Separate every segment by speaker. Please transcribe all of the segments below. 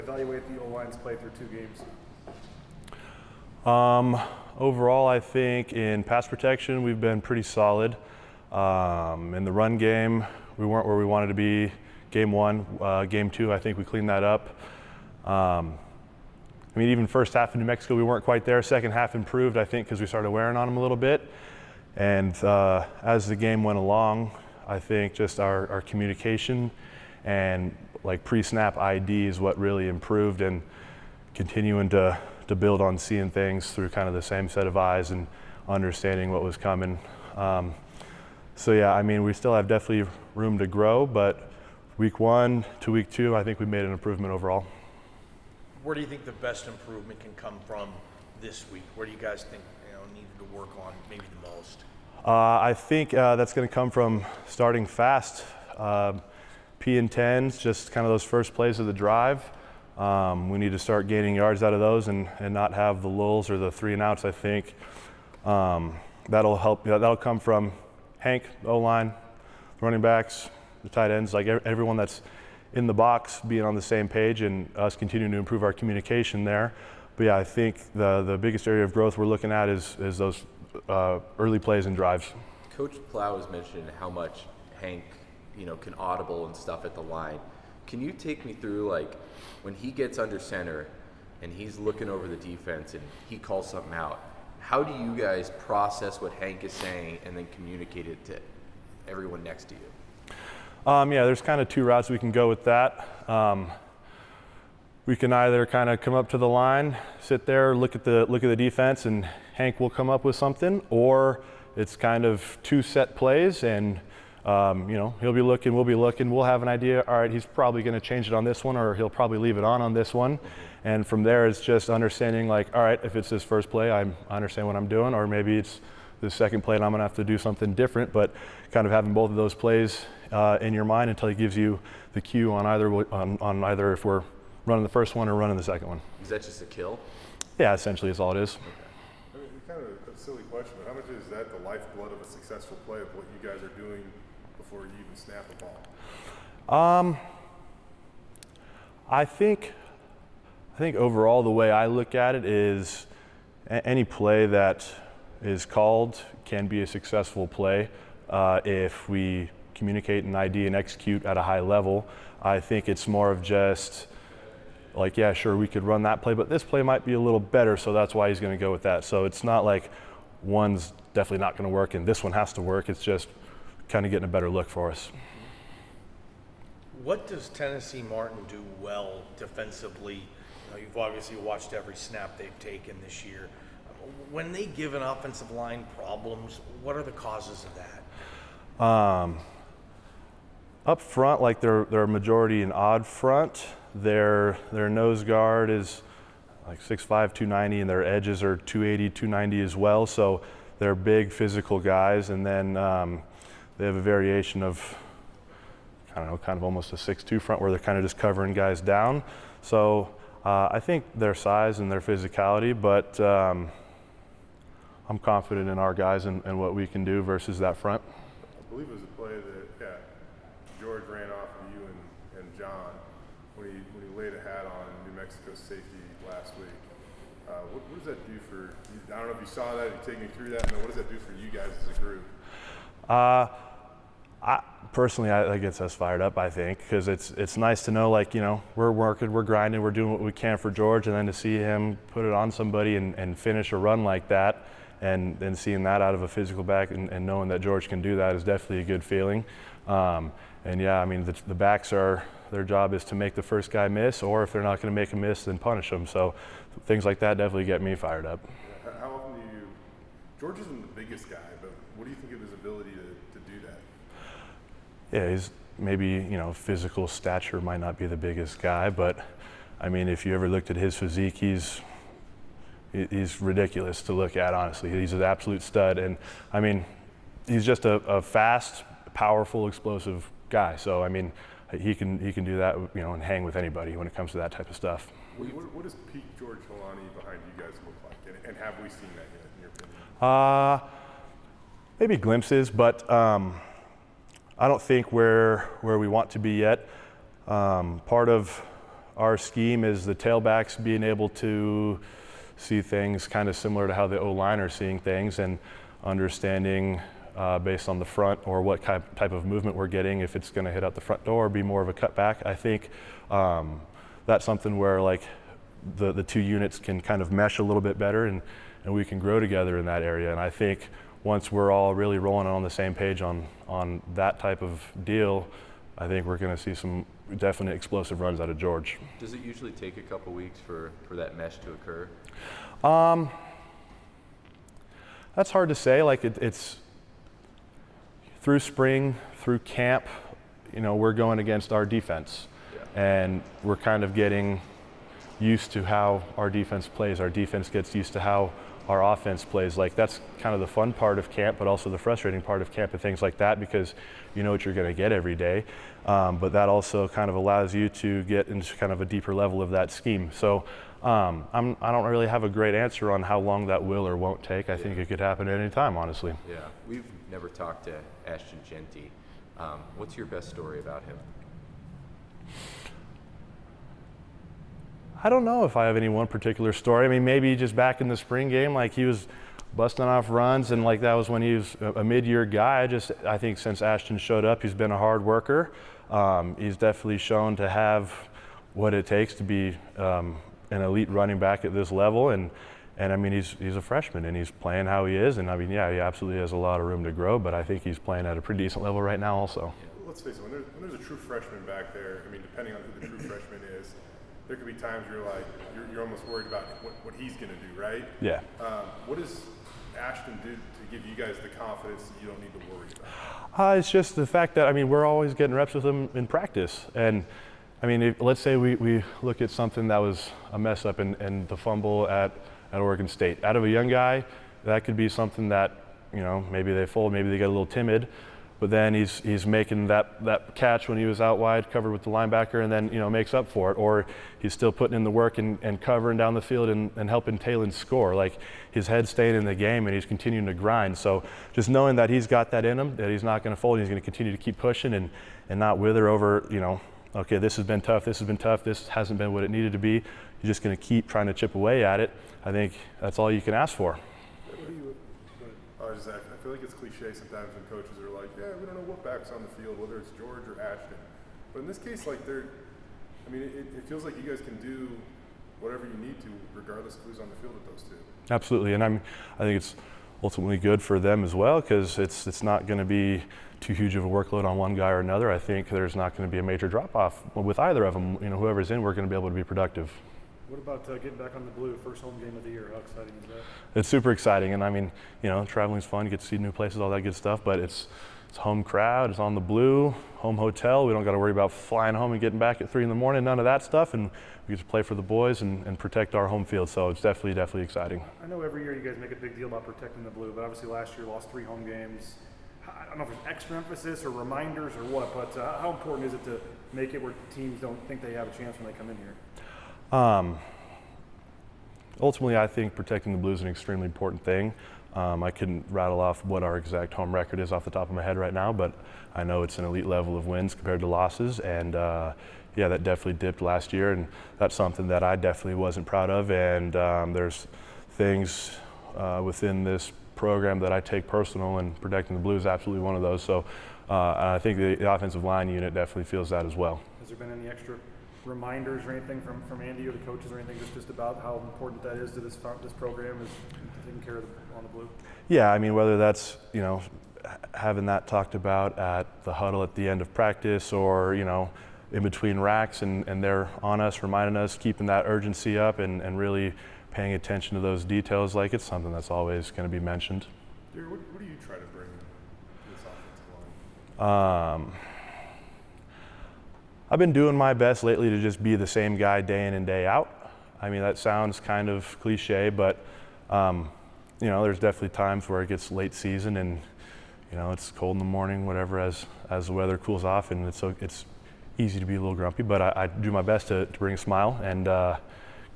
Speaker 1: Evaluate the O-line's play through 2 games.
Speaker 2: Overall, I think in pass protection, we've been pretty solid. In the run game, we weren't where we wanted to be. Game 1, game 2, I think we cleaned that up. Even first half in New Mexico, we weren't quite there. Second half improved, I think, because we started wearing on them a little bit. And as the game went along, I think just our communication and like pre-snap ID is what really improved, and continuing to build on seeing things through kind of the same set of eyes and understanding what was coming. So yeah, we still have definitely room to grow, but week 1 to week 2, I think we made an improvement overall.
Speaker 3: Where do you think the best improvement can come from this week? Where do you guys think needed to work on maybe the most?
Speaker 2: I think that's going to come from starting fast. P and 10s, just kind of those first plays of the drive. We need to start gaining yards out of those and not have the lulls or the 3 and outs, I think. That'll help. That'll come from Hank, the O-line, running backs, the tight ends, like everyone that's in the box being on the same page and us continuing to improve our communication there. But yeah, I think the biggest area of growth we're looking at is those early plays and drives.
Speaker 4: Coach Plow has mentioned how much Hank, can audible and stuff at the line. Can you take me through, like, when he gets under center and he's looking over the defense and he calls something out, how do you guys process what Hank is saying and then communicate it to everyone next to you?
Speaker 2: Yeah, there's kind of 2 routes we can go with that. We can either kind of come up to the line, sit there, look at the defense, and Hank will come up with something, or it's kind of 2 set plays, and he'll be looking, we'll be looking, we'll have an idea. All right, he's probably going to change it on this one, or he'll probably leave it on this one. And from there, it's just understanding, like, all right, if it's this first play, I understand what I'm doing, or maybe it's the second play and I'm going to have to do something different. But kind of having both of those plays in your mind until he gives you the cue on either if we're running the first one or running the second one.
Speaker 4: Is that just a kill?
Speaker 2: Yeah, essentially is all it is.
Speaker 1: Kind of a silly question, but how much is that the lifeblood of a successful play of what you guys are doing before you even snap a ball?
Speaker 2: I think overall the way I look at it is any play that is called can be a successful play if we communicate and ID and execute at a high level. I think it's more of just like, yeah, sure, we could run that play, but this play might be a little better, so that's why he's going to go with that. So it's not like one's definitely not going to work and this one has to work. It's just kind of getting a better look for us.
Speaker 3: What does Tennessee Martin do well defensively? You've obviously watched every snap they've taken this year. When they give an offensive line problems, what are the causes of that?
Speaker 2: Up front, like they're majority an odd front. Their nose guard is like 6'5", 290, and their edges are 280, 290 as well. So they're big physical guys, and then they have a variation of, kind of almost a 6'2" front where they're kind of just covering guys down. So I think their size and their physicality, but I'm confident in our guys and what we can do versus that front.
Speaker 1: I believe it was a play that George ran off of you and John when he laid a hat on New Mexico safety last week. What does that do for you? I don't know if you saw that, if you take me through that, and what does that do for you guys as a group?
Speaker 2: Personally, that gets us fired up, I think, because it's nice to know, like, we're working, we're grinding, we're doing what we can for George, and then to see him put it on somebody and finish a run like that, and then seeing that out of a physical back and knowing that George can do that is definitely a good feeling. And yeah, the backs their job is to make the first guy miss, or if they're not going to make a miss, then punish them. So things like that definitely get me fired up.
Speaker 1: How often do you, George isn't the biggest guy, but what do you think of his ability to do that?
Speaker 2: Yeah, he's maybe, physical stature might not be the biggest guy, but if you ever looked at his physique, he's ridiculous to look at, honestly. He's an absolute stud, and he's just a fast, powerful, explosive guy. So he can do that, and hang with anybody when it comes to that type of stuff.
Speaker 1: What does peak George Holani behind you guys look like, and have we seen that yet, in your opinion?
Speaker 2: Maybe glimpses, but I don't think we're where we want to be yet. Part of our scheme is the tailbacks being able to see things kind of similar to how the O-line are seeing things, and understanding based on the front or what type of movement we're getting, if it's going to hit out the front door or be more of a cutback. I think that's something where like the two units can kind of mesh a little bit better, and we can grow together in that area. And I think once we're all really rolling on the same page on that type of deal, I think we're going to see some definite explosive runs out of George.
Speaker 4: Does it usually take a couple weeks for that mesh to occur?
Speaker 2: That's hard to say. Like it's through spring, through camp, we're going against our defense, and we're kind of getting used to how our defense plays. Our defense gets used to how our offense plays. Like that's kind of the fun part of camp, but also the frustrating part of camp and things like that, because you know what you're going to get every day. But that also kind of allows you to get into kind of a deeper level of that scheme. So I don't really have a great answer on how long that will or won't take. I think it could happen at any time, honestly.
Speaker 4: Yeah, we've never talked to Ashton Genty. What's your best story about him?
Speaker 2: I don't know if I have any one particular story. I mean, maybe just back in the spring game, like he was busting off runs, and like that was when he was a mid-year guy. I think since Ashton showed up, he's been a hard worker. He's definitely shown to have what it takes to be an elite running back at this level, and I mean he's a freshman and he's playing how he is, and I mean he absolutely has a lot of room to grow, but I think he's playing at a pretty decent level right now also.
Speaker 1: Let's face it, when there's a true freshman back there, I mean, depending on who the true freshman is, there could be times where you're almost worried about what he's going to do, right?
Speaker 2: Yeah.
Speaker 1: What does Ashton do to give you guys the confidence that you don't need to worry about?
Speaker 2: It's just the fact that, I mean, we're always getting reps with him in practice. And, I mean, let's say we look at something that was a mess up and the fumble at Oregon State. Out of a young guy, that could be something that, maybe they fold, maybe they get a little timid. But then he's making that catch when he was out wide, covered with the linebacker, and then makes up for it. Or he's still putting in the work and covering down the field and helping Talon score. Like his head's staying in the game and he's continuing to grind. So just knowing that he's got that in him, that he's not going to fold, he's going to continue to keep pushing and not wither over, okay, this has been tough, this hasn't been what it needed to be. You're just going to keep trying to chip away at it. I think that's all you can ask for.
Speaker 1: I feel like it's cliche sometimes when coaches are like, yeah, we don't know what back's on the field, whether it's George or Ashton. But in this case, like it feels like you guys can do whatever you need to, regardless of who's on the field with those two.
Speaker 2: Absolutely, and I think it's ultimately good for them as well, because it's not going to be too huge of a workload on one guy or another. I think there's not going to be a major drop-off with either of them. Whoever's in, we're going to be able to be productive.
Speaker 5: What about getting back on the blue, first home game of the year? How exciting is that?
Speaker 2: It's super exciting, and I mean, traveling's fun. You get to see new places, all that good stuff. But it's home crowd. It's on the blue, home hotel. We don't got to worry about flying home and getting back at 3 a.m. None of that stuff, and we get to play for the boys and protect our home field. So it's definitely exciting.
Speaker 5: I know every year you guys make a big deal about protecting the blue, but obviously last year lost 3 home games. I don't know if there's extra emphasis or reminders or what, but how important is it to make it where teams don't think they have a chance when they come in here?
Speaker 2: Ultimately, I think protecting the blue is an extremely important thing. I couldn't rattle off what our exact home record is off the top of my head right now, but I know it's an elite level of wins compared to losses, and that definitely dipped last year, and that's something that I definitely wasn't proud of. And there's things within this program that I take personal, and protecting the blue is absolutely one of those. So I think the offensive line unit definitely feels that as well.
Speaker 5: Has there been any extra reminders or anything from Andy or the coaches or anything just about how important that is to this program, is taking care of on the blue? Yeah,
Speaker 2: I mean, whether that's having that talked about at the huddle at the end of practice, or in between racks, and they're on us, reminding us, keeping that urgency up, and really paying attention to those details. Like, it's something that's always going to be mentioned.
Speaker 1: Dude, what do you try to bring to this offensive line?
Speaker 2: I've been doing my best lately to just be the same guy day in and day out. I mean, that sounds kind of cliche, but there's definitely times where it gets late season and it's cold in the morning, whatever, as the weather cools off, and it's easy to be a little grumpy. But I do my best to bring a smile and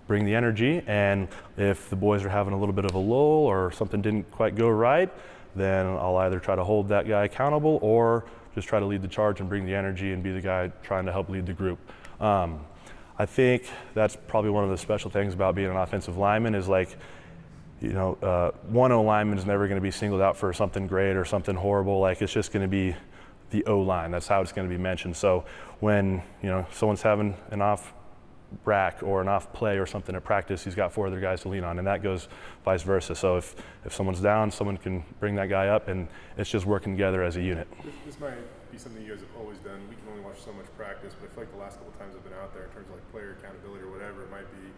Speaker 2: bring the energy. And if the boys are having a little bit of a lull or something didn't quite go right, then I'll either try to hold that guy accountable or just try to lead the charge and bring the energy and be the guy trying to help lead the group. I think that's probably one of the special things about being an offensive lineman is like, one O lineman is never going to be singled out for something great or something horrible. Like it's just going to be the O line. That's how it's going to be mentioned. So when someone's having an off rack or an off play or something at practice, he's got 4 other guys to lean on, and that goes vice versa. So if someone's down, someone can bring that guy up, and it's just working together as a unit.
Speaker 1: This might be something you guys have always done. We can only watch so much practice, but I feel like the last couple of times I've been out there in terms of like player accountability or whatever, it might be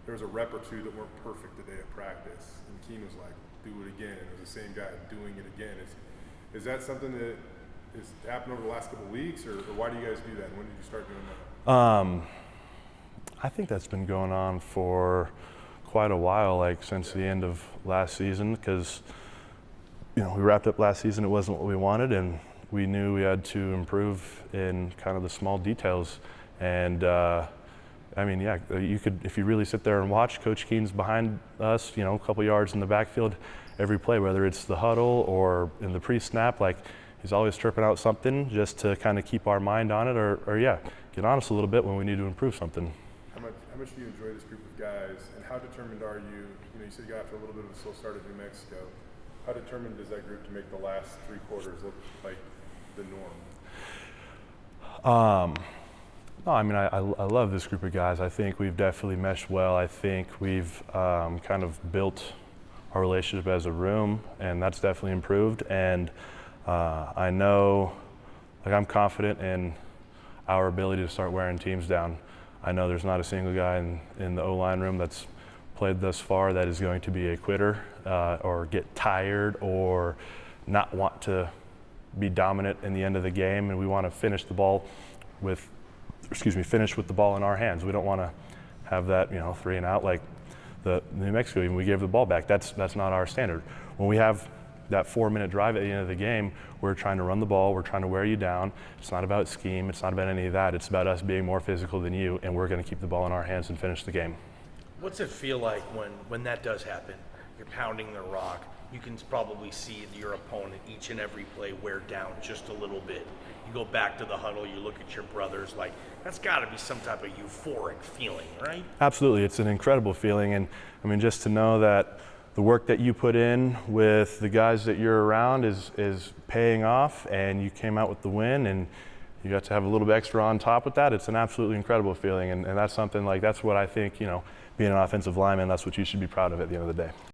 Speaker 1: there was a rep or two that weren't perfect today at practice, and Keen was like, do it again. It was the same guy doing it again. Is that something that has happened over the last couple of weeks, or why do you guys do that? When did you start doing that?
Speaker 2: I think that's been going on for quite a while, like since the end of last season, because we wrapped up last season, it wasn't what we wanted, and we knew we had to improve in kind of the small details. And you could, if you really sit there and watch, Coach Keen's behind us, a couple yards in the backfield every play, whether it's the huddle or in the pre-snap, like he's always chirping out something just to kind of keep our mind on it, or get on us a little bit when we need to improve something.
Speaker 1: How much do you enjoy this group of guys, and how determined are you? You said you got off to a little bit of a slow start at New Mexico. How determined is that group to make the last 3 quarters look like the norm?
Speaker 2: No, I love this group of guys. I think we've definitely meshed well. I think we've kind of built our relationship as a room, and that's definitely improved. And I know, I'm confident in our ability to start wearing teams down. I know there's not a single guy in the O-line room that's played thus far that is going to be a quitter or get tired or not want to be dominant in the end of the game. And we want to finish with the ball in our hands. We don't want to have that 3 and out like the New Mexico. Even we gave the ball back. That's not our standard. When we have that 4-minute drive at the end of the game, we're trying to run the ball, we're trying to wear you down. It's not about scheme, it's not about any of that. It's about us being more physical than you, and we're going to keep the ball in our hands and finish the game.
Speaker 3: What's it feel like when that does happen? You're pounding the rock. You can probably see your opponent each and every play wear down just a little bit. You go back to the huddle, you look at your brothers, like that's got to be some type of euphoric feeling, right?
Speaker 2: Absolutely, it's an incredible feeling, and just to know that the work that you put in with the guys that you're around is paying off, and you came out with the win, and you got to have a little bit extra on top with that. It's an absolutely incredible feeling, and that's something that's what I think, being an offensive lineman, that's what you should be proud of at the end of the day.